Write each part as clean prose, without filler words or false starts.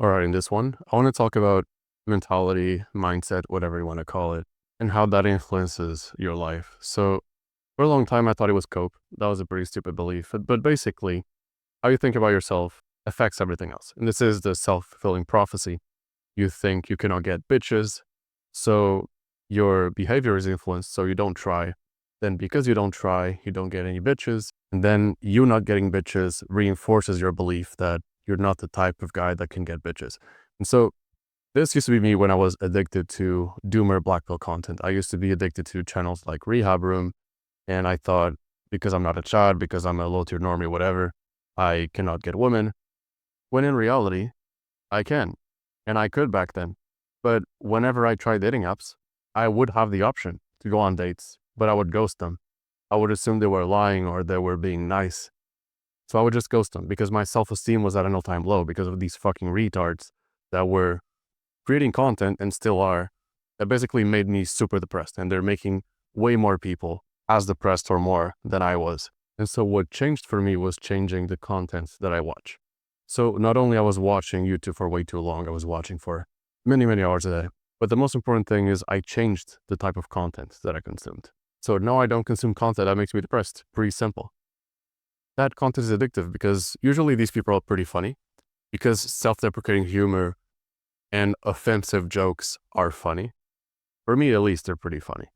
All right, in this one, I want to talk about mentality, mindset, whatever you want to call it, and how that influences your life. So, for a long time, I thought it was cope. That was a pretty stupid belief. But basically, how you think about yourself affects everything else. And this is the self fulfilling prophecy. You think you cannot get bitches, so your behavior is influenced, so you don't try. Then, because you don't try, you don't get any bitches. And then, you not getting bitches reinforces your belief that you're not the type of guy that can get bitches. And so, this used to be me when I was addicted to doomer blackpill content. I used to be addicted to channels like Rehab Room, and I thought because I'm not a child, because I'm a low tier normie, whatever, I cannot get women. When in reality, I can. And I could back then. But whenever I tried dating apps, I would have the option to go on dates, but I would ghost them. I would assume they were lying or they were being nice. So I would just ghost them because my self esteem was at an all time low because of these fucking retards that were creating content and still are, that basically made me super depressed. And they're making way more people as depressed or more than I was. And so what changed for me was changing the content that I watch. So not only I was watching YouTube for way too long, I was watching for many, many hours a day. But the most important thing is I changed the type of content that I consumed. So now I don't consume content that makes me depressed. Pretty simple. That content is addictive because usually these people are pretty funny because self-deprecating humor and offensive jokes are funny. For me, at least, they're pretty funny.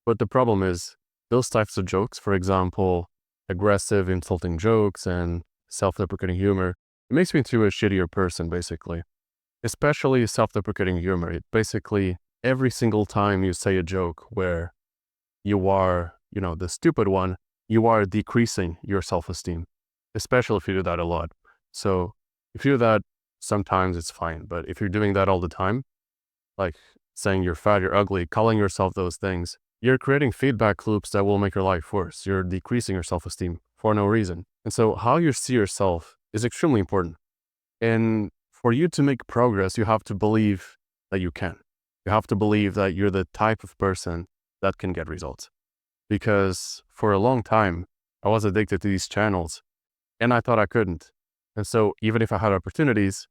But the problem is those types of jokes, for example, aggressive, insulting jokes and self-deprecating humor, it makes me into a shittier person, basically. Especially self-deprecating humor. It basically, every single time you say a joke where you are, the stupid one, you are decreasing your self-esteem, especially if you do that a lot. So if you do that, sometimes it's fine. But if you're doing that all the time, like saying you're fat, you're ugly, calling yourself those things, you're creating feedback loops that will make your life worse. You're decreasing your self-esteem for no reason. And so how you see yourself is extremely important. And for you to make progress, you have to believe that you can. You have to believe that you're the type of person that can get results. Because for a long time, I was addicted to these channels and I thought I couldn't. And so even if I had opportunities,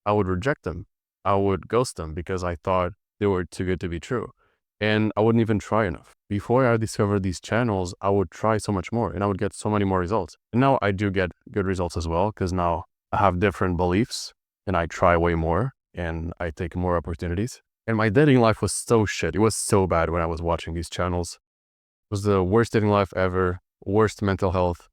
I would reject them. I would ghost them because I thought they were too good to be true. And I wouldn't even try enough. Before I discovered these channels, I would try so much more and I would get so many more results. And now I do get good results as well because now I have different beliefs and I try way more and I take more opportunities. And my dating life was so shit. It was so bad when I was watching these channels. It was the worst dating life ever, worst mental health,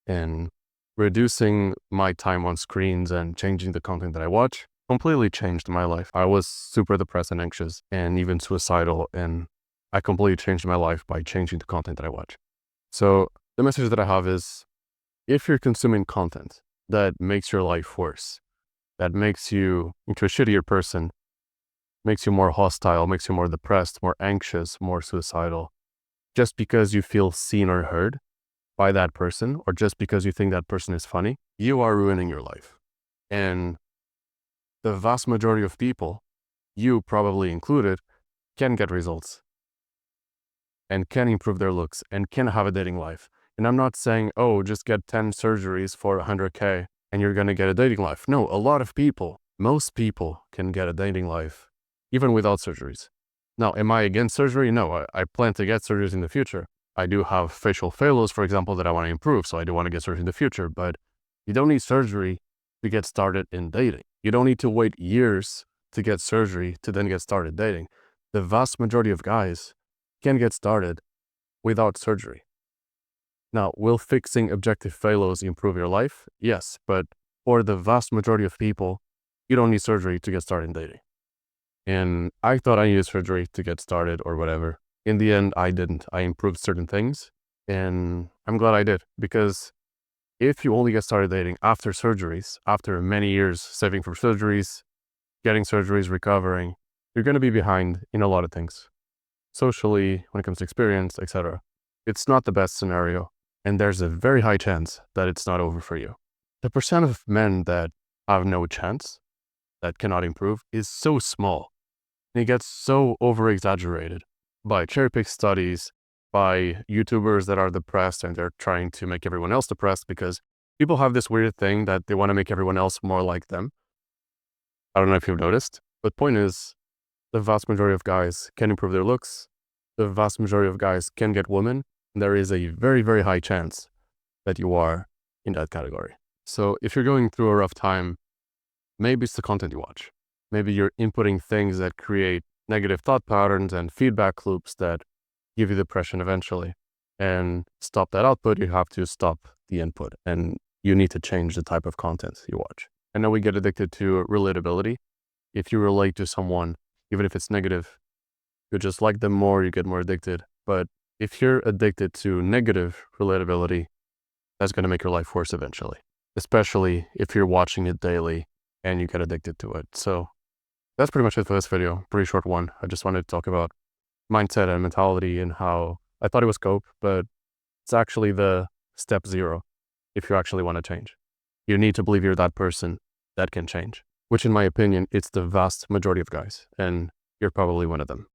and reducing my time on screens and changing the content that I watch completely changed my life. I was super depressed and anxious and even suicidal, and I completely changed my life by changing the content that I watch. So the message that I have is, if you're consuming content that makes your life worse, that makes you into a shittier person, makes you more hostile, makes you more depressed, more anxious, more suicidal, just because you feel seen or heard by that person, or just because you think that person is funny, you are ruining your life. And the vast majority of people, you probably included, can get results and can improve their looks and can have a dating life. And I'm not saying, oh, just get 10 surgeries for 100K and you're going to get a dating life. No, a lot of people, most people can get a dating life even without surgeries. Now, am I against surgery? No, I plan to get surgeries in the future. I do have facial failures, for example, that I want to improve. So I do want to get surgery in the future, but you don't need surgery to get started in dating. You don't need to wait years to get surgery to then get started dating. The vast majority of guys can get started without surgery. Now, will fixing objective failures improve your life? Yes, but for the vast majority of people, you don't need surgery to get started in dating. And I thought I needed surgery to get started or whatever. In the end, I didn't. I improved certain things, and I'm glad I did, because if you only get started dating after surgeries, after many years saving for surgeries, getting surgeries, recovering, you're going to be behind in a lot of things. Socially, when it comes to experience, etc. It's not the best scenario, and there's a very high chance that it's not over for you. The percent of men that have no chance, that cannot improve, is so small. And it gets so over-exaggerated by cherry-picked studies, by YouTubers that are depressed and they're trying to make everyone else depressed because people have this weird thing that they want to make everyone else more like them. I don't know if you've noticed, but point is, the vast majority of guys can improve their looks. The vast majority of guys can get women. And there is a very, very high chance that you are in that category. So if you're going through a rough time, maybe it's the content you watch. Maybe you're inputting things that create negative thought patterns and feedback loops that give you depression eventually. And stop that output, you have to stop the input. And you need to change the type of content you watch. And now we get addicted to relatability. If you relate to someone, even if it's negative, you just like them more, you get more addicted. But if you're addicted to negative relatability, that's going to make your life worse eventually, especially if you're watching it daily and you get addicted to it. So that's pretty much it for this video. Pretty short one. I just wanted to talk about mindset and mentality and how I thought it was cope, but it's actually the step 0 if you actually want to change. You need to believe you're that person that can change, which in my opinion, it's the vast majority of guys, and you're probably one of them.